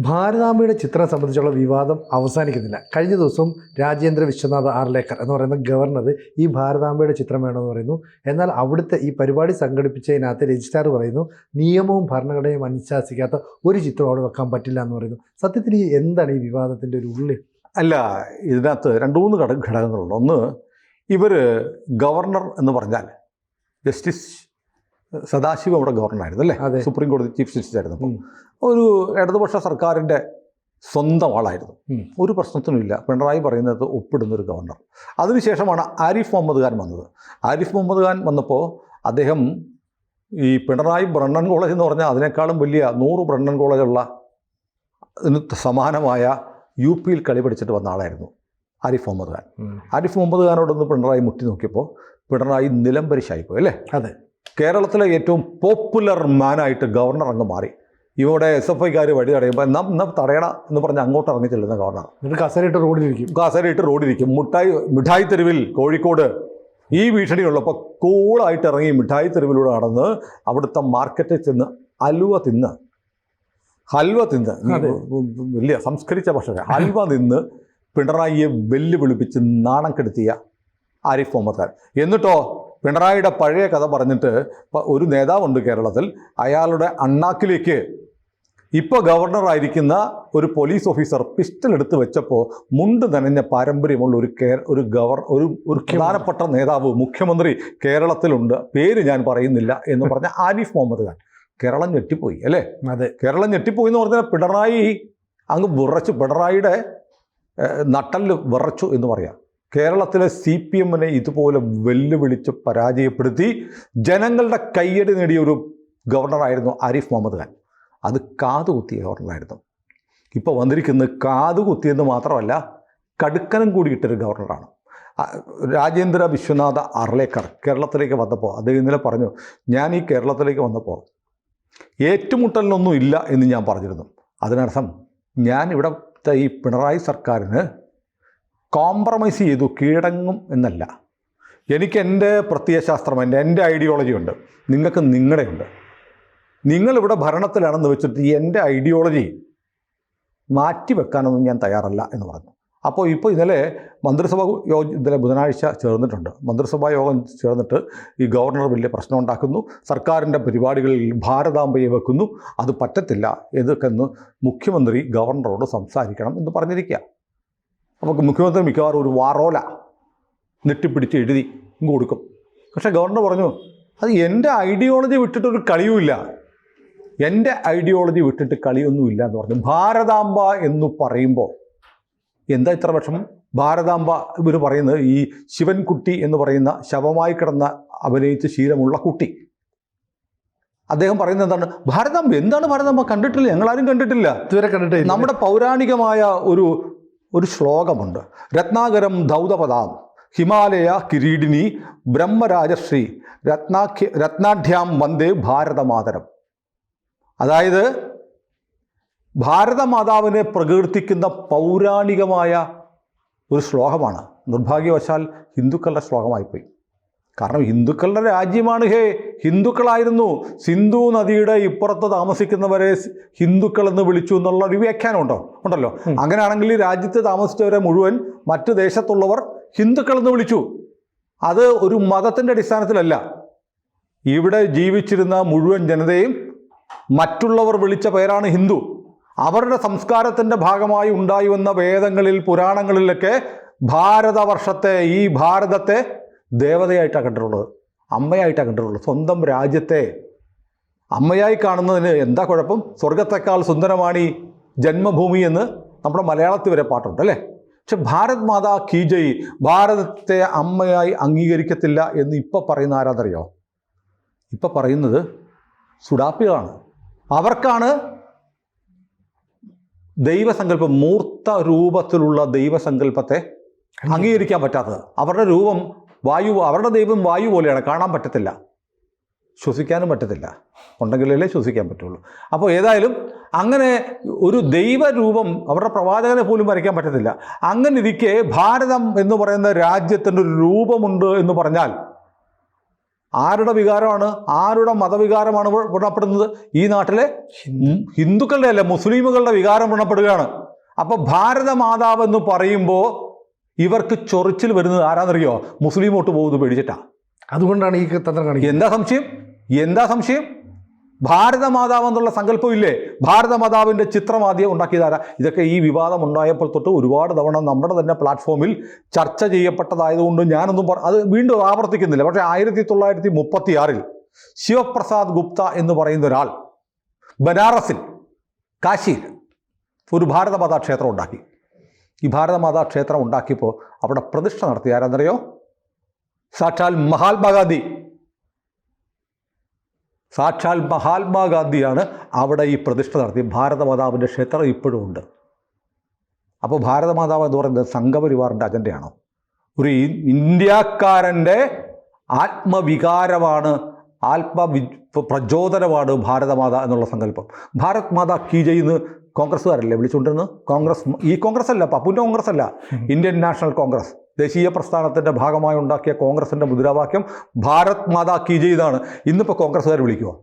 ഭാരതാംബയുടെ ചിത്രം സംബന്ധിച്ചുള്ള വിവാദം അവസാനിക്കുന്നില്ല. കഴിഞ്ഞ ദിവസം രാജേന്ദ്ര വിശ്വനാഥ് ആർലേക്കർ എന്ന് പറയുന്ന ഗവർണർ ഈ ഭാരതാംബയുടെ ചിത്രം വേണമെന്ന് പറയുന്നു. എന്നാൽ അവിടുത്തെ ഈ പരിപാടി സംഘടിപ്പിച്ചതിനകത്ത് രജിസ്ട്രാർ പറയുന്നു നിയമവും ഭരണഘടനയും അനുശാസിക്കാത്ത ഒരു ചിത്രം അവിടെ വെക്കാൻ പറ്റില്ല എന്ന് പറയുന്നു. സത്യത്തിൽ ഈ എന്താണ് ഈ വിവാദത്തിൻ്റെ ഒരു ഉള്ളിൽ? അല്ല, ഇതിനകത്ത് രണ്ട് മൂന്ന് ഘടകങ്ങളുണ്ട്. ഒന്ന്, ഇവർ ഗവർണർ എന്ന് പറഞ്ഞാൽ ജസ്റ്റിസ് സദാശിവം അവിടെ ഗവർണറായിരുന്നു അല്ലേ? അതെ, സുപ്രീം കോടതി ചീഫ് ജസ്റ്റിസ് ആയിരുന്നു. അപ്പം ഒരു ഇടതുപക്ഷ സർക്കാരിൻ്റെ സ്വന്തം ആളായിരുന്നു. ഒരു പ്രശ്നത്തിനുമില്ല. പിണറായി പറയുന്നത് ഒപ്പിടുന്നൊരു ഗവർണർ. അതിനുശേഷമാണ് ആരിഫ് മുഹമ്മദ് ഖാൻ വന്നത്. ആരിഫ് മുഹമ്മദ് ഖാൻ വന്നപ്പോൾ അദ്ദേഹം ഈ പിണറായി ബ്രണ്ണൻ കോളേജ് എന്ന് പറഞ്ഞാൽ അതിനേക്കാളും വലിയ 100 ബ്രണ്ണൻ കോളേജുള്ള സമാനമായ യു പിയിൽ കളി പഠിച്ചിട്ട് വന്ന ആളായിരുന്നു ആരിഫ് മുഹമ്മദ് ഖാൻ. ആരിഫ് മുഹമ്മദ് ഖാനോടൊന്ന് പിണറായി മുട്ടി നോക്കിയപ്പോൾ പിണറായി നിലംപരിശായിപ്പോയി അല്ലേ? അതെ. കേരളത്തിലെ ഏറ്റവും പോപ്പുലർ മാനായിട്ട് ഗവർണർ അങ്ങ് മാറി. ഇവിടെ SFIക്കാർ വഴി തടയുമ്പോൾ എന്നാ തടയണ എന്ന് പറഞ്ഞ് അങ്ങോട്ട് ഇറങ്ങി ചെല്ലുന്ന ഗവർണർ കസേരയിട്ട് റോഡിലിരിക്കും. മിഠായി തെരുവിൽ കോഴിക്കോട് ഈ ഭീഷണിയുള്ളപ്പോൾ കൂളായിട്ട് ഇറങ്ങി മിഠായി തെരുവിലൂടെ നടന്ന് അവിടുത്തെ മാർക്കറ്റിൽ ചെന്ന് ഹൽവ തിന്ന് വലിയ സംസ്കരിച്ച ഭക്ഷണം ഹൽവ തിന്ന് പിണറായിയെ വെല്ലുവിളിപ്പിച്ച് നാണം കെടുത്തിയ ആരിഫ് മുഹമ്മദ് ഖാൻ. എന്നിട്ടോ പിണറായിയുടെ പഴയ കഥ പറഞ്ഞിട്ട് ഒരു നേതാവുണ്ട് കേരളത്തിൽ, അയാളുടെ അണ്ണാക്കിലേക്ക് ഇപ്പോൾ ഗവർണറായിരിക്കുന്ന ഒരു പോലീസ് ഓഫീസർ പിസ്റ്റൾ എടുത്ത് വെച്ചപ്പോൾ മുണ്ട് നനഞ്ഞ പാരമ്പര്യമുള്ള ഒരു പ്രധാനപ്പെട്ട നേതാവ് മുഖ്യമന്ത്രി കേരളത്തിലുണ്ട്, പേര് ഞാൻ പറയുന്നില്ല എന്ന് പറഞ്ഞ ആരിഫ് മുഹമ്മദ് ഖാൻ. കേരളം ഞെട്ടിപ്പോയി അല്ലേ? അതെ, കേരളം ഞെട്ടിപ്പോയി എന്ന് പറഞ്ഞാൽ പിണറായി അങ്ങ് വിറച്ചു, പിണറായിയുടെ നട്ടല് വിറച്ചു എന്ന് പറയാം. കേരളത്തിലെ CPM-നെ ഇതുപോലെ വെല്ലുവിളിച്ച് പരാജയപ്പെടുത്തി ജനങ്ങളുടെ കയ്യടി നേടിയ ഒരു ഗവർണറായിരുന്നു ആരിഫ് മുഹമ്മദ് ഖാൻ. അത് കാതുകുത്തിയ ഗവർണറായിരുന്നു. ഇപ്പോൾ വന്നിരിക്കുന്നത് കാതുകുത്തിയെന്ന് മാത്രമല്ല കടുക്കനം കൂടി ഇട്ടൊരു ഗവർണറാണ്. രാജേന്ദ്ര വിശ്വനാഥ് ആർലേക്കർ കേരളത്തിലേക്ക് വന്നപ്പോൾ അദ്ദേഹം ഇന്നലെ പറഞ്ഞു, ഞാൻ ഈ കേരളത്തിലേക്ക് വന്നപ്പോൾ ഏറ്റുമുട്ടലിനൊന്നും ഇല്ല എന്ന് ഞാൻ പറഞ്ഞിരുന്നു. അതിനർത്ഥം ഞാൻ ഇവിടുത്തെ ഈ പിണറായി സർക്കാരിന് കോംപ്രമൈസ് ചെയ്തു കീഴടങ്ങും എന്നല്ല. എനിക്ക് എൻ്റെ പ്രത്യയശാസ്ത്രമുണ്ട്, എൻ്റെ ഐഡിയോളജി ഉണ്ട്, നിങ്ങൾക്ക് നിങ്ങളുടെയുണ്ട്. നിങ്ങളിവിടെ ഭരണത്തിലാണെന്ന് വെച്ചിട്ട് എൻ്റെ ഐഡിയോളജി മാറ്റിവെക്കാനൊന്നും ഞാൻ തയ്യാറല്ല എന്ന് പറഞ്ഞു. അപ്പോൾ ഇന്നലെ മന്ത്രിസഭ ഇന്നലെ ബുധനാഴ്ച ചേർന്നിട്ടുണ്ട്. മന്ത്രിസഭാ യോഗം ചേർന്നിട്ട് ഈ ഗവർണർ വലിയ പ്രശ്നം ഉണ്ടാക്കുന്നു, സർക്കാരിൻ്റെ പരിപാടികളിൽ ഭാരതാംബയെ വെക്കുന്നു, അത് പറ്റത്തില്ല എന്നൊക്കെ മുഖ്യമന്ത്രി ഗവർണറോട് സംസാരിക്കണം എന്ന് പറഞ്ഞിരിക്കുക. അപ്പോൾ മുഖ്യമന്ത്രി മിക്കവാറും ഒരു വാറോല നെട്ടിപ്പിടിച്ച് എഴുതി കൊടുക്കും. പക്ഷേ ഗവർണർ പറഞ്ഞു, അത് എൻ്റെ ഐഡിയോളജി വിട്ടിട്ടൊരു കളിയുമില്ല, എൻ്റെ ഐഡിയോളജി വിട്ടിട്ട് കളിയൊന്നുമില്ല എന്ന് പറഞ്ഞു. ഭാരതാംബ എന്ന് പറയുമ്പോൾ എന്താ ഇത്ര വിഷമം? ഭാരതാംബ ഇവർ പറയുന്നത് ഈ ശിവൻകുട്ടി എന്ന് പറയുന്ന ശവമായി കിടന്ന അഭിനയിച്ച് ശീലമുള്ള കുട്ടി. അദ്ദേഹം പറയുന്നത് എന്താണ്? ഭാരതാംബ എന്താണ് ഭാരതാംബ? കണ്ടിട്ടില്ല, ഞങ്ങളാരും കണ്ടിട്ടില്ല, ഇതുവരെ കണ്ടിട്ടില്ല. നമ്മുടെ പൗരാണികമായ ഒരു ശ്ലോകമുണ്ട്, രത്നാകരം ധൗതപദാം ഹിമാലയ കിരീടിനി ബ്രഹ്മരാജശ്രീ രത്നാഢ്യാം വന്ദേ ഭാരതമാതരം. അതായത് ഭാരതമാതാവിനെ പ്രകീർത്തിക്കുന്ന പൗരാണികമായ ഒരു ശ്ലോകമാണ്. നിർഭാഗ്യവശാൽ ഹിന്ദുക്കളുടെ ശ്ലോകമായിപ്പോയി. കാരണം ഹിന്ദുക്കളുടെ രാജ്യമാണ്. ഹിന്ദുക്കളായിരുന്നു. സിന്ധു നദിയുടെ ഇപ്പുറത്ത് താമസിക്കുന്നവരെ ഹിന്ദുക്കളെന്ന് വിളിച്ചു എന്നുള്ള ഒരു വ്യാഖ്യാനം ഉണ്ടല്ലോ. അങ്ങനെയാണെങ്കിൽ രാജ്യത്ത് താമസിച്ചവരെ മുഴുവൻ മറ്റു ദേശത്തുള്ളവർ ഹിന്ദുക്കളെന്ന് വിളിച്ചു. അത് ഒരു മതത്തിൻ്റെ അടിസ്ഥാനത്തിലല്ല. ഇവിടെ ജീവിച്ചിരുന്ന മുഴുവൻ ജനതയും മറ്റുള്ളവർ വിളിച്ച പേരാണ് ഹിന്ദു. അവരുടെ സംസ്കാരത്തിൻ്റെ ഭാഗമായി ഉണ്ടായി വന്ന വേദങ്ങളിൽ പുരാണങ്ങളിലൊക്കെ ഭാരതവർഷത്തെ ഈ ഭാരതത്തെ ദേവതയായിട്ടാണ് കണ്ടിട്ടുള്ളത്, അമ്മയായിട്ടാണ് കണ്ടിട്ടുള്ളത്. സ്വന്തം രാജ്യത്തെ അമ്മയായി കാണുന്നതിന് എന്താ കുഴപ്പം? സ്വർഗത്തെക്കാൾ സുന്ദരമാണ് ഈ ജന്മഭൂമി എന്ന് നമ്മുടെ മലയാളത്തിൽ വരെ പാട്ടുണ്ട് അല്ലേ? പക്ഷെ ഭാരത് മാതാ കീ ജയ്, ഭാരതത്തെ അമ്മയായി അംഗീകരിക്കത്തില്ല എന്ന് ഇപ്പോൾ പറയുന്ന ആരാധറിയോ? ഇപ്പോൾ പറയുന്നത് സുഡാപ്പികളാണ്. അവർക്കാണ് ദൈവസങ്കല്പം, മൂർത്ത രൂപത്തിലുള്ള ദൈവസങ്കല്പത്തെ അംഗീകരിക്കാൻ പറ്റാത്തത്. അവരുടെ രൂപം അവരുടെ ദൈവം വായു പോലെയാണ്, കാണാൻ പറ്റത്തില്ല, ശ്വസിക്കാനും പറ്റത്തില്ല, ഉണ്ടെങ്കിലല്ലേ ശ്വസിക്കാൻ പറ്റുള്ളൂ. അപ്പോൾ ഏതായാലും അങ്ങനെ ഒരു ദൈവരൂപം അവരുടെ പ്രവാചകനെ പോലും വരയ്ക്കാൻ പറ്റത്തില്ല. അങ്ങനെ ഇരിക്കെ ഭാരതം എന്ന് പറയുന്ന രാജ്യത്തിൻ്റെ ഒരു രൂപമുണ്ട് എന്ന് പറഞ്ഞാൽ ആരുടെ വികാരമാണ്, ആരുടെ മതവികാരമാണ് വ്രണപ്പെടുന്നത്? ഈ നാട്ടിലെ ഹിന്ദുക്കളുടെ അല്ല, മുസ്ലിമുകളുടെ വികാരം വ്രണപ്പെടുകയാണ്. അപ്പോൾ ഭാരതമാതാവ് എന്ന് പറയുമ്പോൾ ഇവർക്ക് ചൊറിച്ചിൽ വരുന്നത് ആരാന്നറിയോ? മുസ്ലിം വോട്ട് പോകുന്നത് പേടിച്ചിട്ടാ. അതുകൊണ്ടാണ് ഈ തന്ത്രം കാണിക്കുന്നത്. എന്താ സംശയം? ഭാരതമാതാവ് എന്നുള്ള സങ്കല്പം ഇല്ലേ? ഭാരതമാതാവിൻ്റെ ചിത്രം ആദ്യം ഉണ്ടാക്കിയതാരാ? ഇതൊക്കെ ഈ വിവാദം ഉണ്ടായപ്പോൾ തൊട്ട് ഒരുപാട് തവണ നമ്മുടെ തന്നെ പ്ലാറ്റ്ഫോമിൽ ചർച്ച ചെയ്യപ്പെട്ടതായതുകൊണ്ട് ഞാനൊന്നും അത് വീണ്ടും ആവർത്തിക്കുന്നില്ല. പക്ഷേ 1936 ശിവപ്രസാദ് ഗുപ്ത എന്ന് പറയുന്ന ഒരാൾ ബനാറസിൽ, കാശിയിൽ ഒരു ഭാരതമാതാ ക്ഷേത്രം ഉണ്ടാക്കി. ഈ ഭാരതമാതാ ക്ഷേത്രം ഉണ്ടാക്കിയപ്പോൾ അവിടെ പ്രതിഷ്ഠ നടത്തിയ ആരാന്നറിയോ? സാക്ഷാൽ മഹാത്മാഗാന്ധിയാണ് അവിടെ ഈ പ്രതിഷ്ഠ നടത്തി. ഭാരതമാതാവിൻ്റെ ക്ഷേത്രം ഇപ്പോഴും ഉണ്ട്. അപ്പോൾ ഭാരതമാതാവ് എന്ന് പറയുന്നത് സംഘപരിവാറിൻ്റെ അജണ്ടയാണോ? ഒരു ഇന്ത്യക്കാരൻ്റെ ആത്മവികാരമാണ്, പ്രചോദനമാണ് ഭാരതമാത എന്നുള്ള സങ്കല്പം. ഭാരത് മാതാ കീ ചെയ്യുന്ന കോൺഗ്രസ്സുകാരല്ലേ വിളിച്ചുകൊണ്ടിരുന്നത്? കോൺഗ്രസ് അല്ല, പപ്പുവിൻ്റെ കോൺഗ്രസ് അല്ല, ഇന്ത്യൻ നാഷണൽ കോൺഗ്രസ്, ദേശീയ പ്രസ്ഥാനത്തിൻ്റെ ഭാഗമായി ഉണ്ടാക്കിയ കോൺഗ്രസിൻ്റെ മുദ്രാവാക്യം ഭാരത് മാതാ കീ ചെയ്താണ്. ഇന്നിപ്പോൾ കോൺഗ്രസ്സുകാർ വിളിക്കുമോ?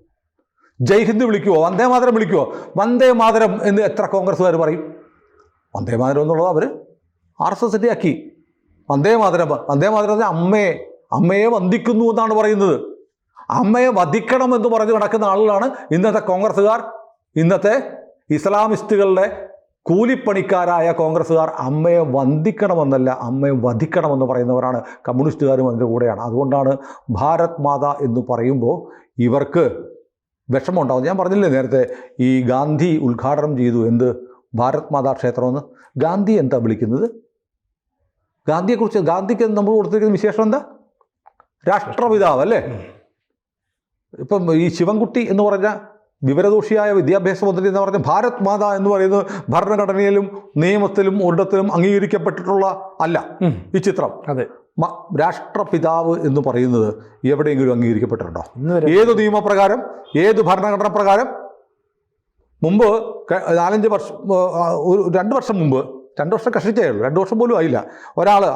ജയ് ഹിന്ദ് വിളിക്കുമോ? വന്ദേ മാതരം വിളിക്കുമോ? വന്ദേ മാതരം എന്ന് എത്ര കോൺഗ്രസ്സുകാർ പറയും? വന്ദേ മാതരം എന്നുള്ളത് അവർ RSSൻ്റെ ആക്കി. വന്ദേ മാതരം അമ്മയെ വന്ദിക്കുന്നു എന്നാണ് പറയുന്നത്. അമ്മയെ വധിക്കണം എന്ന് പറഞ്ഞ് നടക്കുന്ന ആളുകളാണ് ഇന്നത്തെ കോൺഗ്രസ്സുകാർ. ഇന്നത്തെ ഇസ്ലാമിസ്റ്റുകളുടെ കൂലിപ്പണിക്കാരായ കോൺഗ്രസ്സുകാർ അമ്മയെ വന്ദിക്കണമെന്നല്ല, അമ്മയെ വധിക്കണമെന്ന് പറയുന്നവരാണ്. കമ്മ്യൂണിസ്റ്റുകാരും അതിൻ്റെ കൂടെയാണ്. അതുകൊണ്ടാണ് ഭാരത് മാത എന്ന് പറയുമ്പോൾ ഇവർക്ക് വിഷമമുണ്ടാകുന്നത്. ഞാൻ പറഞ്ഞില്ലേ നേരത്തെ, ഈ ഗാന്ധി ഉദ്ഘാടനം ചെയ്തു എന്ത് ഭാരത് മാതാ ക്ഷേത്രമെന്ന്. ഗാന്ധി എന്താ വിളിക്കുന്നത്? ഗാന്ധിക്ക് നമ്മൾ കൊടുത്തിരിക്കുന്ന വിശേഷം എന്താ? രാഷ്ട്രപിതാവ് അല്ലേ? ഇപ്പം ഈ ശിവൻകുട്ടി എന്ന് പറഞ്ഞ വിവരദോഷിയായ വിദ്യാഭ്യാസ മന്ത്രി എന്ന് പറഞ്ഞ ഭാരത് മാത എന്ന് പറയുന്നത് ഭരണഘടനയിലും നിയമത്തിലും ഒരിടത്തിലും അംഗീകരിക്കപ്പെട്ടിട്ടുള്ള അല്ല ഈ ചിത്രം. അതെ, രാഷ്ട്രപിതാവ് എന്ന് പറയുന്നത് എവിടെയെങ്കിലും അംഗീകരിക്കപ്പെട്ടിട്ടുണ്ടോ? ഏത് നിയമപ്രകാരം, ഏത് ഭരണഘടന പ്രകാരം? മുമ്പ് 4-5 വർഷം, 2 വർഷം മുമ്പ്, 2 വർഷം കഷ്ടിച്ചേ ഉള്ളൂ, 2 വർഷം പോലും ആയില്ല,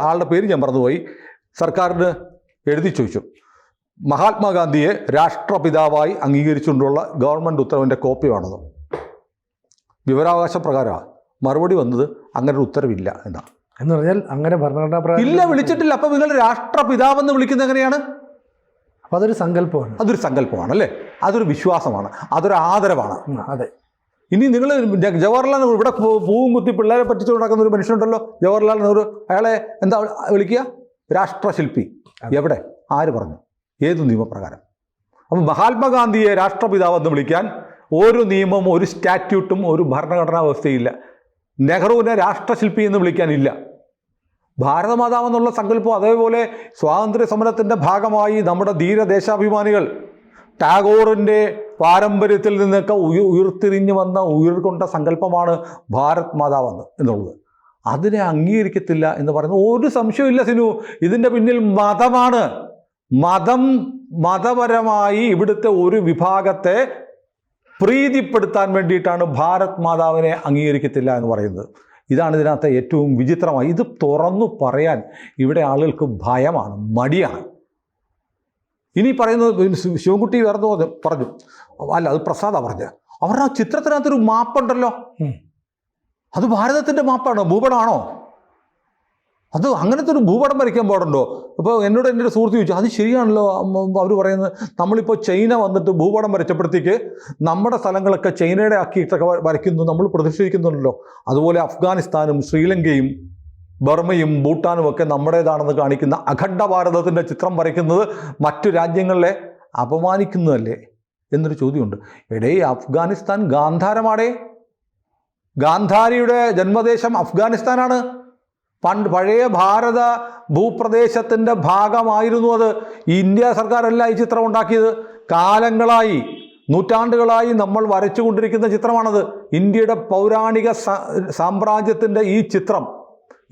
ആളുടെ പേര് ഞാൻ മറന്നുപോയി, സർക്കാരിന് എഴുതി ചോദിച്ചു മഹാത്മാഗാന്ധിയെ രാഷ്ട്രപിതാവായി അംഗീകരിച്ചുകൊണ്ടുള്ള ഗവൺമെൻറ് ഉത്തരവിൻ്റെ കോപ്പി വേണമെന്ന്. വിവരാവകാശ പ്രകാരമാണ് മറുപടി വന്നത് അങ്ങനെ ഒരു ഉത്തരവില്ല എന്നാണ്. എന്ന് പറഞ്ഞാൽ അങ്ങനെ ഭരണഘടനാ പ്രകാരം ഇല്ല, വിളിച്ചിട്ടില്ല. അപ്പം നിങ്ങൾ രാഷ്ട്രപിതാവെന്ന് വിളിക്കുന്നത് എങ്ങനെയാണ്? അപ്പം അതൊരു സങ്കല്പമാണ്. അതൊരു സങ്കല്പമാണ് അല്ലേ? അതൊരു വിശ്വാസമാണ്, അതൊരു ആദരവാണ്. അതെ. ഇനി നിങ്ങൾ ജവഹർലാൽ ഇവിടെ പൂവും കുത്തി പിള്ളേരെ പറ്റിച്ചു നടക്കുന്ന ഒരു മനുഷ്യനുണ്ടല്ലോ, ജവഹർലാൽ നെഹ്റു, അയാളെ എന്താ വിളിക്കുക? രാഷ്ട്രശില്പി. എവിടെ? ആര് പറഞ്ഞു? ഏത് നിയമപ്രകാരം? അപ്പം മഹാത്മാഗാന്ധിയെ രാഷ്ട്രപിതാവെന്ന് വിളിക്കാൻ ഒരു നിയമവും, ഒരു സ്റ്റാറ്റ്യൂട്ടും, ഒരു ഭരണഘടനാ വ്യവസ്ഥയില്ല. നെഹ്റുവിനെ രാഷ്ട്രശില്പി എന്ന് വിളിക്കാനില്ല. ഭാരതമാതാവെന്നുള്ള സങ്കല്പം അതേപോലെ സ്വാതന്ത്ര്യ സമരത്തിൻ്റെ ഭാഗമായി നമ്മുടെ ധീരദേശാഭിമാനികൾ ടാഗോറിൻ്റെ പാരമ്പര്യത്തിൽ നിന്നൊക്കെ ഉയർത്തിരിഞ്ഞു വന്ന ഉയർകൊണ്ട സങ്കല്പമാണ് ഭാരത് മാതാവെന്ന് എന്നുള്ളത്. അതിനെ അംഗീകരിക്കത്തില്ല എന്ന് പറയുന്നത് ഒരു സംശയമില്ല സിനു. ഇതിൻ്റെ പിന്നിൽ മതമാണ്. മതപരമായി ഇവിടുത്തെ ഒരു വിഭാഗത്തെ പ്രീതിപ്പെടുത്താൻ വേണ്ടിയിട്ടാണ് ഭാരത് മാതാവിനെ അംഗീകരിക്കത്തില്ല എന്ന് പറയുന്നത്. ഇതാണ് ഇതിനകത്തെ ഏറ്റവും വിചിത്രമായി. ഇത് തുറന്നു പറയാൻ ഇവിടെ ആളുകൾക്ക് ഭയമാണ്, മടിയാണ്. ഇനി പറയുന്നത് ശിവൻകുട്ടി വേറെ പറഞ്ഞു, അല്ല അത് പ്രസാദാണ് പറഞ്ഞത്. അവരുടെ ആ ചിത്രത്തിനകത്തൊരു മാപ്പുണ്ടല്ലോ, അത് ഭാരതത്തിൻ്റെ മാപ്പാണോ, ഭൂപടമാണോ? അത് അങ്ങനത്തെ ഒരു ഭൂപടം വരയ്ക്കാൻ പാടുണ്ടോ? അപ്പോൾ എന്നോട് എൻ്റെ ഒരു സുഹൃത്ത് ചോദിച്ചു, അത് ശരിയാണല്ലോ. അവർ പറയുന്നത് നമ്മളിപ്പോൾ ചൈന വന്നിട്ട് ഭൂപടം വരച്ചപ്പോഴത്തേക്ക് നമ്മുടെ സ്ഥലങ്ങളൊക്കെ ചൈനയുടെ ആക്കിയിട്ടൊക്കെ വരയ്ക്കുന്നു, നമ്മൾ പ്രതിഷേധിക്കുന്നുണ്ടല്ലോ. അതുപോലെ അഫ്ഗാനിസ്ഥാനും ശ്രീലങ്കയും ബർമയും ഭൂട്ടാനും ഒക്കെ നമ്മുടേതാണെന്ന് കാണിക്കുന്ന അഖണ്ഡ ഭാരതത്തിൻ്റെ ചിത്രം വരയ്ക്കുന്നത് മറ്റു രാജ്യങ്ങളെ അപമാനിക്കുന്നതല്ലേ എന്നൊരു ചോദ്യമുണ്ട്. എടേ, അഫ്ഗാനിസ്ഥാൻ ഗാന്ധാരമാടേ, ഗാന്ധാരിയുടെ ജന്മദേശം അഫ്ഗാനിസ്ഥാനാണ്. പഴയ ഭാരത ഭൂപ്രദേശത്തിൻ്റെ ഭാഗമായിരുന്നു അത്. ഇന്ത്യ സർക്കാരല്ല ഈ ചിത്രം ഉണ്ടാക്കിയത്. കാലങ്ങളായി, നൂറ്റാണ്ടുകളായി നമ്മൾ വരച്ചുകൊണ്ടിരിക്കുന്ന ചിത്രമാണത്. ഇന്ത്യയുടെ പൗരാണിക സാമ്രാജ്യത്തിൻ്റെ ഈ ചിത്രം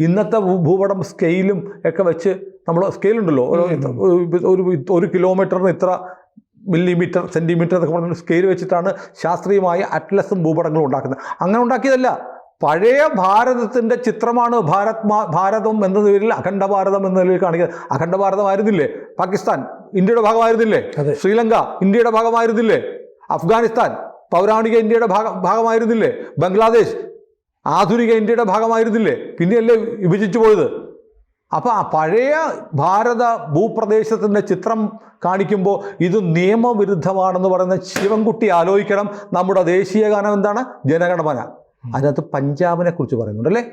ഇന്നത്തെ ഭൂപടം സ്കെയിലും ഒക്കെ വെച്ച്, നമ്മൾ സ്കെയിലുണ്ടല്ലോ, 1 കിലോമീറ്ററിന് ഇത്ര മില്ലിമീറ്റർ, സെൻറ്റിമീറ്റർ എന്നൊക്കെ പറഞ്ഞ സ്കെയിൽ വെച്ചിട്ടാണ് ശാസ്ത്രീയമായ അറ്റ്ലസും ഭൂപടങ്ങളും ഉണ്ടാക്കുന്നത്. അങ്ങനെ ഉണ്ടാക്കിയതല്ല, പഴയ ഭാരതത്തിൻ്റെ ചിത്രമാണ് ഭാരതം എന്ന പേരിൽ അഖണ്ഡ ഭാരതം എന്ന നിലയിൽ കാണിക്കുന്നത്. അഖണ്ഡ ഭാരതമായിരുന്നില്ലേ പാകിസ്ഥാൻ ഇന്ത്യയുടെ ഭാഗമായിരുന്നില്ലേ? അതെ. ശ്രീലങ്ക ഇന്ത്യയുടെ ഭാഗമായിരുന്നില്ലേ? അഫ്ഗാനിസ്ഥാൻ പൗരാണിക ഇന്ത്യയുടെ ഭാഗമായിരുന്നില്ലേ? ബംഗ്ലാദേശ് ആധുനിക ഇന്ത്യയുടെ ഭാഗമായിരുന്നില്ലേ? പിന്നെയല്ലേ വിഭജിച്ചു പോയത്? അപ്പം ആ പഴയ ഭാരത ഭൂപ്രദേശത്തിൻ്റെ ചിത്രം കാണിക്കുമ്പോൾ ഇത് നിയമവിരുദ്ധമാണെന്ന് പറയുന്ന ശിവൻകുട്ടി ആലോചിക്കണം. നമ്മുടെ ദേശീയ ഗാനം എന്താണ്? ജനഗണമന. അതിനകത്ത് പഞ്ചാബിനെ കുറിച്ച് പറയുന്നുണ്ട് അല്ലേ?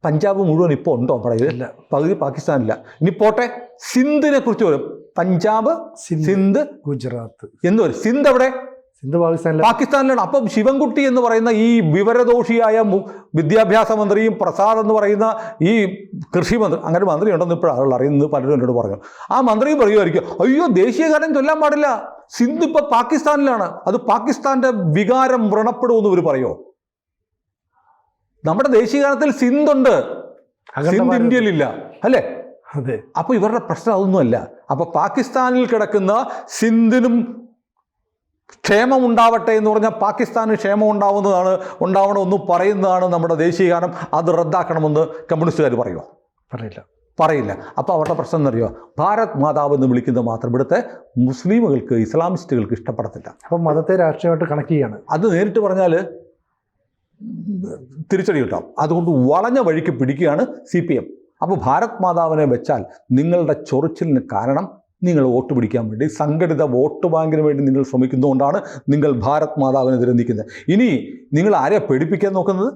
പഞ്ചാബ് മുഴുവൻ ഇപ്പോൾ ഉണ്ടോ പടയിൽ? പകുതി പാകിസ്ഥാനില്ല. ഇനി പോട്ടെ, സിന്ധിനെ കുറിച്ച് വരും. പഞ്ചാബ്, സിന്ധ്, ഗുജറാത്ത് എന്ന് വരും. സിന്ധ് എവിടെ? സിന്ധ് പാകിസ്ഥാനിലാണ്. അപ്പം ശിവൻകുട്ടി എന്ന് പറയുന്ന ഈ വിവരദോഷിയായ വിദ്യാഭ്യാസ മന്ത്രിയും പ്രസാദ് എന്ന് പറയുന്ന ഈ കൃഷി മന്ത്രി, അങ്ങനെ മന്ത്രി ഉണ്ടെന്ന് ഇപ്പോഴാണ് അറിയുന്നത്, പലരും എന്നോട് പറഞ്ഞു. ആ മന്ത്രി പറയുമായിരിക്കും, അയ്യോ ദേശീയ ഗാനം ചൊല്ലാൻ പാടില്ല, സിന്ധ് ഇപ്പൊ പാകിസ്ഥാനിലാണ്, അത് പാകിസ്ഥാന്റെ വികാരം വ്രണപ്പെടുമെന്ന് ഇവർ പറയോ? നമ്മുടെ ദേശീയ ഗാനത്തിൽ സിന്ധുണ്ട്, സിന്ധ് ഇന്ത്യയിലില്ല അല്ലേ? അതെ. അപ്പൊ ഇവരുടെ പ്രശ്നം അതൊന്നുമല്ല. അപ്പൊ പാകിസ്ഥാനിൽ കിടക്കുന്ന സിന്ധിനും ക്ഷേമം ഉണ്ടാവട്ടെ എന്ന് പറഞ്ഞാൽ പാകിസ്ഥാന് ക്ഷേമം ഉണ്ടാവണമെന്ന് പറയുന്നതാണ് നമ്മുടെ ദേശീയ ഗാനം. അത് റദ്ദാക്കണമെന്ന് കമ്മ്യൂണിസ്റ്റുകാർ പറയുമോ? പറയില്ല. അപ്പോൾ അവരുടെ പ്രശ്നം എന്നറിയോ? ഭാരത് മാതാവ് എന്ന് വിളിക്കുന്നത് മാത്രം ഇവിടുത്തെ മുസ്ലിമുകൾക്ക്, ഇസ്ലാമിസ്റ്റുകൾക്ക് ഇഷ്ടപ്പെടത്തില്ല. അപ്പം മതത്തെ രാഷ്ട്രീയമായിട്ട് കണക്ട് ചെയ്യാണ്. അത് നേരിട്ട് പറഞ്ഞാൽ തിരിച്ചടി കിട്ടാം. അതുകൊണ്ട് വളഞ്ഞ വഴിക്ക് പിടിക്കുകയാണ് CPM. അപ്പോൾ ഭാരത് മാതാവിനെ വെച്ചാൽ നിങ്ങളുടെ ചൊറിച്ചിലിന് കാരണം നിങ്ങൾ വോട്ട് പിടിക്കാൻ വേണ്ടി, സംഘടിത വോട്ട് ബാങ്കിന് വേണ്ടി നിങ്ങൾ ശ്രമിക്കുന്നതുകൊണ്ടാണ് നിങ്ങൾ ഭാരത് മാതാവിനെതിരെ നിൽക്കുന്നത്. ഇനി നിങ്ങൾ ആരെയാ പേടിപ്പിക്കാൻ നോക്കുന്നത്?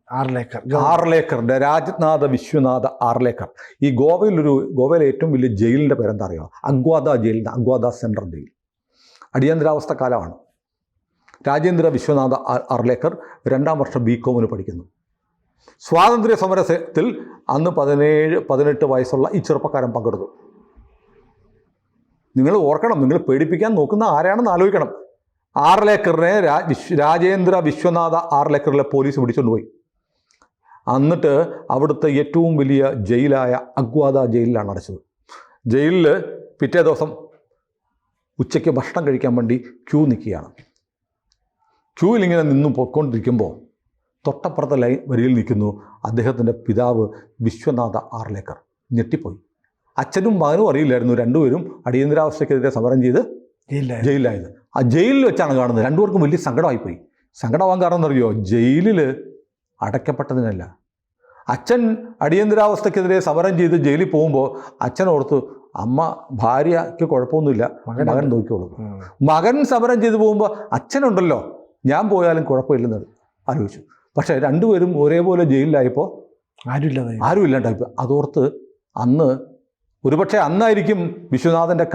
ആർലേക്കറിൻ്റെ രാജ്നാഥ വിശ്വനാഥ ആർലേക്കർ. ഈ ഗോവയിലെ ഏറ്റവും വലിയ ജയിലിൻ്റെ പേരെന്താ അറിയുമോ? അഗ്വാദ ജയിൽ, അഗ്വാദ സെൻട്രൽ ജയിൽ. അടിയന്തരാവസ്ഥ കാലമാണ്. രാജേന്ദ്ര വിശ്വനാഥ ആർലേക്കർ 2ാം വർഷം BCom പഠിക്കുന്നു. സ്വാതന്ത്ര്യ സമരത്തിൽ അന്ന് 17-18 വയസ്സുള്ള ഈ ചെറുപ്പക്കാരൻ പങ്കെടുത്തു. നിങ്ങൾ ഓർക്കണം, നിങ്ങൾ പേടിപ്പിക്കാൻ നോക്കുന്ന ആരാണെന്ന് ആലോചിക്കണം. ആർലേക്കറിനെ രാജേന്ദ്ര വിശ്വനാഥ ആർലേക്കറിലെ പോലീസ് പിടിച്ചുകൊണ്ട് പോയി. എന്നിട്ട് അവിടുത്തെ ഏറ്റവും വലിയ ജയിലായ അഗ്വാദ ജയിലിലാണ് അടച്ചത്. ജയിലിൽ പിറ്റേ ദിവസം ഉച്ചയ്ക്ക് ഭക്ഷണം കഴിക്കാൻ വേണ്ടി ക്യൂ നിൽക്കുകയാണ്. ക്യൂവിൽ ഇങ്ങനെ നിന്ന് പോയിക്കൊണ്ടിരിക്കുമ്പോൾ തൊട്ടപ്പുറത്തെ വരിയിൽ നിൽക്കുന്നു അദ്ദേഹത്തിൻ്റെ പിതാവ് വിശ്വനാഥ ആർലേക്കർ. ഞെട്ടിപ്പോയി. അച്ഛനും മകനും അറിയില്ലായിരുന്നു. രണ്ടുപേരും അടിയന്തരാവസ്ഥയ്ക്കെതിരെ സമരം ചെയ്ത് ജയിലിലായത്. ആ ജയിലിൽ വെച്ചാണ് കാണുന്നത്. രണ്ടുപേർക്കും വലിയ സങ്കടമായിപ്പോയി. സങ്കടമാകാൻ കാരണം എന്നറിയോ? ജയിലിൽ അടയ്ക്കപ്പെട്ടതിനല്ല. അച്ഛൻ അടിയന്തരാവസ്ഥയ്ക്കെതിരെ സമരം ചെയ്ത് ജയിലിൽ പോകുമ്പോൾ അച്ഛനോർത്ത് അമ്മ ഭാര്യയ്ക്ക് കുഴപ്പമൊന്നുമില്ല, മകൻ നോക്കിക്കോളൂ. മകൻ സമരം ചെയ്ത് പോകുമ്പോൾ അച്ഛനുണ്ടല്ലോ, ഞാൻ പോയാലും കുഴപ്പമില്ലെന്ന് ആലോചിച്ചു. പക്ഷേ രണ്ടുപേരും ഒരേപോലെ ജയിലിലായപ്പോൾ ആരും ഇല്ലാണ്ടായിപ്പോൾ അതോർത്ത് അന്ന് ഒരുപക്ഷെ അന്നായിരിക്കും വിശ്വനാഥൻ്റെ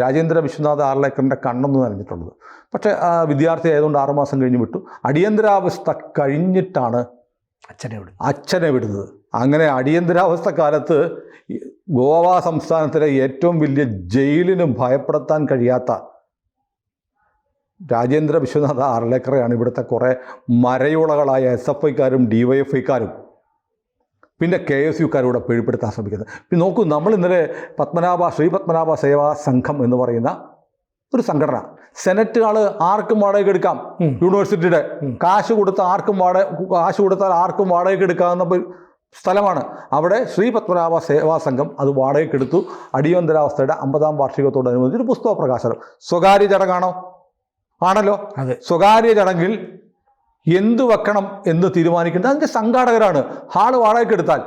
രാജേന്ദ്ര വിശ്വനാഥ ആർലേക്കറിൻ്റെ കണ്ണൊന്ന് നനഞ്ഞിട്ടുള്ളത്. പക്ഷേ വിദ്യാർത്ഥി ആയതുകൊണ്ട് 6 മാസം കഴിഞ്ഞ് വിട്ടു. അടിയന്തരാവസ്ഥ കഴിഞ്ഞിട്ടാണ് അച്ഛനെ വിടുന്നത്. അങ്ങനെ അടിയന്തരാവസ്ഥ കാലത്ത് ഗോവ സംസ്ഥാനത്തിലെ ഏറ്റവും വലിയ ജയിലിനും ഭയപ്പെടുത്താൻ കഴിയാത്ത രാജേന്ദ്ര വിശ്വനാഥ ആർലേക്കറെയാണ് ഇവിടുത്തെ കുറേ മരയുളകളായ SFIക്കാരും DYFIക്കാരും പിന്നെ KSUക്കാരൂടെ പേടിപ്പെടുത്താൻ ശ്രമിക്കുന്നത്. പിന്നെ നോക്കൂ, നമ്മൾ ഇന്നലെ ശ്രീ പത്മനാഭ സേവാ സംഘം എന്ന് പറയുന്ന ഒരു സംഘടന, സെനറ്റ് ആള് ആർക്കും വാടകയ്ക്ക് എടുക്കാം, യൂണിവേഴ്സിറ്റിയുടെ കാശ് കൊടുത്താൽ ആർക്കും വാടകയ്ക്ക് എടുക്കാവുന്ന സ്ഥലമാണ്. അവിടെ ശ്രീ പത്മനാഭ സേവാ സംഘം അത് വാടകയ്ക്ക് എടുത്തു. അടിയന്തരാവസ്ഥയുടെ 50ാം വാർഷികത്തോടനുബന്ധിച്ച് ഒരു പുസ്തക പ്രകാശനം. സ്വകാര്യ ചടങ്ങാണോ? ആണല്ലോ. സ്വകാര്യ ചടങ്ങിൽ എന്തു വെക്കണം എന്ന് തീരുമാനിക്കേണ്ടത് അതിൻ്റെ സംഘാടകരാണ്. ഹാള് വാടകയ്ക്ക് എടുത്താൽ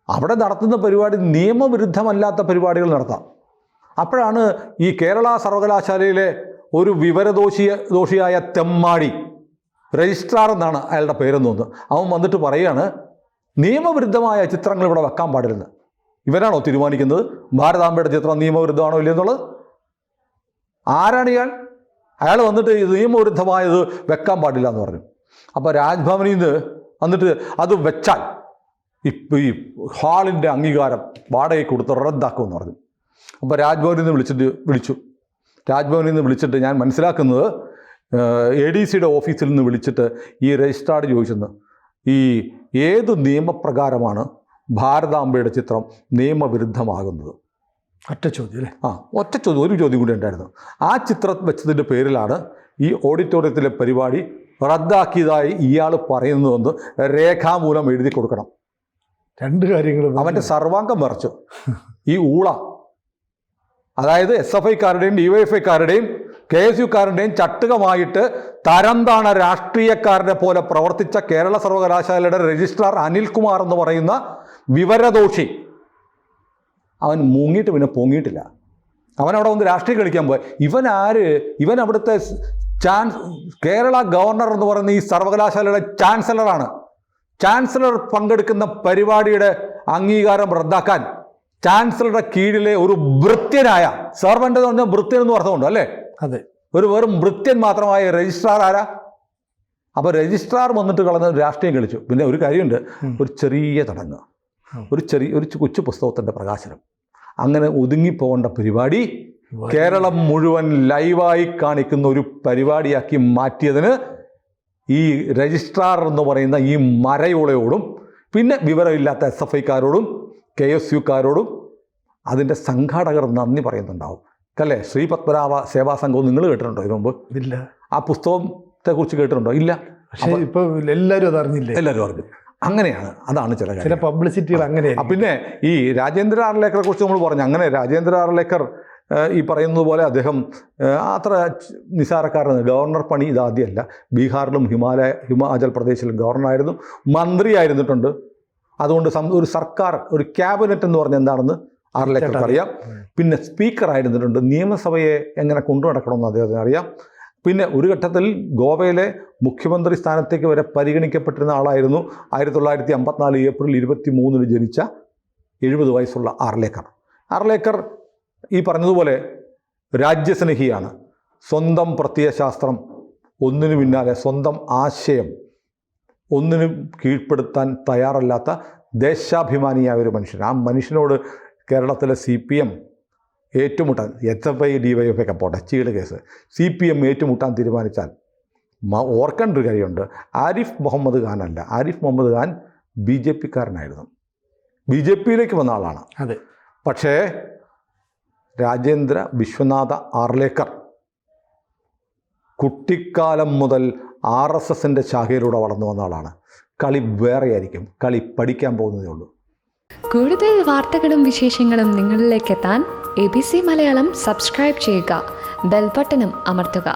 അവിടെ നടത്തുന്ന പരിപാടി നിയമവിരുദ്ധമല്ലാത്ത പരിപാടികൾ നടത്താം. അപ്പോഴാണ് ഈ കേരള സർവകലാശാലയിലെ ഒരു വിവരദോഷിയായ തെമ്മാടി, രജിസ്ട്രാർ എന്നാണ് അയാളുടെ പേരെന്ന് തോന്നുന്നു, അവൻ വന്നിട്ട് പറയുകയാണ് നിയമവിരുദ്ധമായ ചിത്രങ്ങൾ ഇവിടെ വെക്കാൻ പാടില്ലെന്ന്. ഇവരാണോ തീരുമാനിക്കുന്നത് ഭാരതാംബയുടെ ചിത്രം നിയമവിരുദ്ധമാണോ ഇല്ലെന്നുള്ളത്? ആരാണ് ഇയാൾ? അയാൾ വന്നിട്ട് ഇത് നിയമവിരുദ്ധമായത് വെക്കാൻ പാടില്ല എന്ന് പറഞ്ഞു. അപ്പോൾ രാജ്ഭവനിൽ നിന്ന് വന്നിട്ട് അത് വെച്ചാൽ ഇപ്പം ഈ ഹാളിൻ്റെ അംഗീകാരം വാടകയ്ക്ക് കൊടുത്ത് റദ്ദാക്കുമെന്ന് പറഞ്ഞു. അപ്പോൾ രാജ്ഭവനിൽ നിന്ന് വിളിച്ചിട്ട് ഞാൻ മനസ്സിലാക്കുന്നത് ADCയുടെ ഓഫീസിൽ നിന്ന് വിളിച്ചിട്ട് ഈ രജിസ്ട്രാർഡ് ചോദിച്ചെന്ന്, ഈ ഏത് നിയമപ്രകാരമാണ് ഭാരതാംബയുടെ ചിത്രം നിയമവിരുദ്ധമാകുന്നത്? ഒറ്റ ചോദ്യം അല്ലേ? ഒറ്റ ചോദ്യം. ഒരു ചോദ്യം കൂടി ഉണ്ടായിരുന്നു. ആ ചിത്രം വെച്ചതിൻ്റെ പേരിലാണ് ഈ ഓഡിറ്റോറിയത്തിലെ പരിപാടി റദ്ദാക്കിയതായി ഇയാൾ പറയുന്നതെന്ന് രേഖാമൂലം എഴുതി കൊടുക്കണം. 2 കാര്യങ്ങളും അവൻ്റെ സർവാംഗം മറച്ചു. ഈ ഊള അതായത് SFIക്കാരുടെയും DYFIക്കാരുടെയും KSUക്കാരുടെയും ചട്ടുകമായിട്ട് തരംതാണ രാഷ്ട്രീയക്കാരനെ പോലെ പ്രവർത്തിച്ച കേരള സർവകലാശാലയുടെ രജിസ്ട്രാർ അനിൽകുമാർ എന്ന് പറയുന്ന വിവരദോഷി, അവൻ മുങ്ങിയിട്ട് പിന്നെ പൊങ്ങിയിട്ടില്ല. അവനവിടെ വന്ന് രാഷ്ട്രീയം കളിക്കാൻ പോയി. ഇവൻ അവിടുത്തെ കേരള ഗവർണർ എന്ന് പറയുന്ന ഈ സർവകലാശാലയുടെ ചാൻസലറാണ്. ചാൻസലർ പങ്കെടുക്കുന്ന പരിപാടിയുടെ അംഗീകാരം റദ്ദാക്കാൻ ചാൻസലറുടെ കീഴിലെ ഒരു ഭൃത്യനായ, സെർവൻ്റ് എന്ന് പറഞ്ഞാൽ ഭൃത്യൻ എന്ന് അർത്ഥമുണ്ട് അല്ലേ? അതെ, ഒരു വെറും ഭൃത്യൻ മാത്രമായ രജിസ്ട്രാർ ആരാ? അപ്പോൾ രജിസ്ട്രാർ വന്നിട്ട് കളഞ്ഞ രാഷ്ട്രീയം കളിച്ചു. പിന്നെ ഒരു കാര്യമുണ്ട്, ഒരു ചെറിയ തടങ്ങ്, ഒരു കൊച്ചു പുസ്തകത്തിൻ്റെ പ്രകാശനം, അങ്ങനെ ഒതുങ്ങിപ്പോകേണ്ട പരിപാടി കേരളം മുഴുവൻ ലൈവായി കാണിക്കുന്ന ഒരു പരിപാടിയാക്കി മാറ്റിയതിന് ഈ രജിസ്ട്രാർ എന്ന് പറയുന്ന ഈ മരയോളയോടും പിന്നെ വിവരമില്ലാത്ത SFIക്കാരോടും KSUക്കാരോടും അതിൻ്റെ സംഘാടകർ നന്ദി പറയുന്നുണ്ടാവും അല്ലേ? ശ്രീ പത്മനാഭ സേവാ സംഘവും നിങ്ങൾ കേട്ടിട്ടുണ്ടോ ഇതിനു മുമ്പ്? ഇല്ല. ആ പുസ്തകത്തെക്കുറിച്ച് കേട്ടിട്ടുണ്ടോ? ഇല്ല. പക്ഷേ ഇപ്പോൾ എല്ലാവരും അതറിഞ്ഞില്ലേ? എല്ലാവരും അറിഞ്ഞു. അങ്ങനെയാണ്, അതാണ് ചില പബ്ലിസിറ്റികൾ അങ്ങനെ. പിന്നെ ഈ രാജേന്ദ്ര ആർലേക്കറെ കുറിച്ച് നമ്മൾ പറഞ്ഞു. അങ്ങനെ രാജേന്ദ്ര ആർലേക്കർ ഈ പറയുന്നത് പോലെ അദ്ദേഹം അത്ര നിസാരക്കാരനാണ്. ഗവർണർ പണി ഇതാദ്യമല്ല. ബീഹാറിലും ഹിമാചൽ പ്രദേശിലും ഗവർണറായിരുന്നു, മന്ത്രിയായിരുന്നിട്ടുണ്ട്. അതുകൊണ്ട് ഒരു സർക്കാർ, ഒരു ക്യാബിനറ്റ് എന്ന് പറഞ്ഞാൽ എന്താണെന്ന് ആർലേക്കർക്ക് അറിയാം. പിന്നെ സ്പീക്കർ ആയിരുന്നിട്ടുണ്ട്. നിയമസഭയെ എങ്ങനെ കൊണ്ടു നടക്കണമെന്ന് അദ്ദേഹത്തിന് അറിയാം. പിന്നെ ഒരു ഘട്ടത്തിൽ ഗോവയിലെ മുഖ്യമന്ത്രി സ്ഥാനത്തേക്ക് വരെ പരിഗണിക്കപ്പെട്ടിരുന്ന ആളായിരുന്നു 1954 ഏപ്രിൽ 23 ജനിച്ച 70 വയസ്സുള്ള ആർലേക്കർ ഈ പറഞ്ഞതുപോലെ രാജ്യസ്നേഹിയാണ്. സ്വന്തം പ്രത്യയശാസ്ത്രം ഒന്നിനു പിന്നാലെ, സ്വന്തം ആശയം ഒന്നിനും കീഴ്പ്പെടുത്താൻ തയ്യാറല്ലാത്ത ദേശാഭിമാനിയായ ഒരു മനുഷ്യൻ. ആ മനുഷ്യനോട് കേരളത്തിലെ CPM ഏറ്റുമുട്ടാൻ, SFI DYFI ഒക്കെ പോട്ടെ, ചീട് കേസ്, CPM ഏറ്റുമുട്ടാൻ തീരുമാനിച്ചാൽ ഓർക്കേണ്ട ഒരു കാര്യമുണ്ട്. ആരിഫ് മുഹമ്മദ് ഖാൻ അല്ല, ആരിഫ് മുഹമ്മദ് ഖാൻ BJPക്കാരനായിരുന്നു, BJPയിലേക്ക് വന്ന ആളാണ്. അതെ. പക്ഷേ രാജേന്ദ്ര വിശ്വനാഥ ആർലേക്കർ കുട്ടിക്കാലം മുതൽ RSSൻ്റെ ശാഖയിലൂടെ വളർന്നു വന്ന ആളാണ്. കളി വേറെയായിരിക്കും, കളി പഠിക്കാൻ പോകുന്നതേ ഉള്ളൂ. കൂടുതൽ വാർത്തകളും വിശേഷങ്ങളും നിങ്ങളിലേക്ക് എത്താൻ ABC മലയാളം സബ്സ്ക്രൈബ് ചെയ്യുക, ബെൽ ബട്ടണും അമർത്തുക.